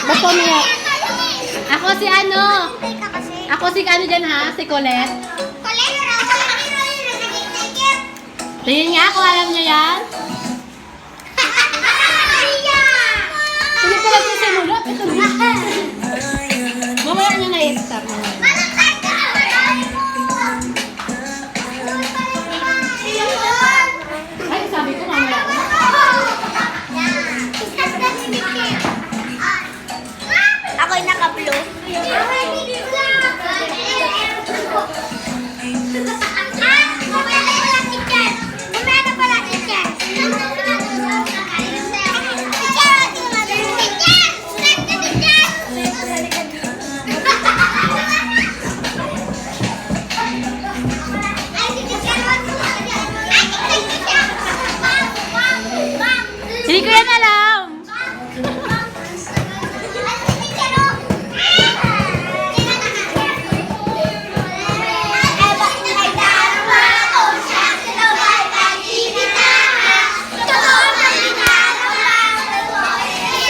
Ba't pumiyak? Ako si ano? Ako si ano dyan ha? Si Colette. Tingin nga ako, alam niya yan? Hindi ko lang sinulat. Ito na. Mamaya niya na-start. Ay, sabi ko mamaya. Ako'y naka-blue. Hindi ko yan alam.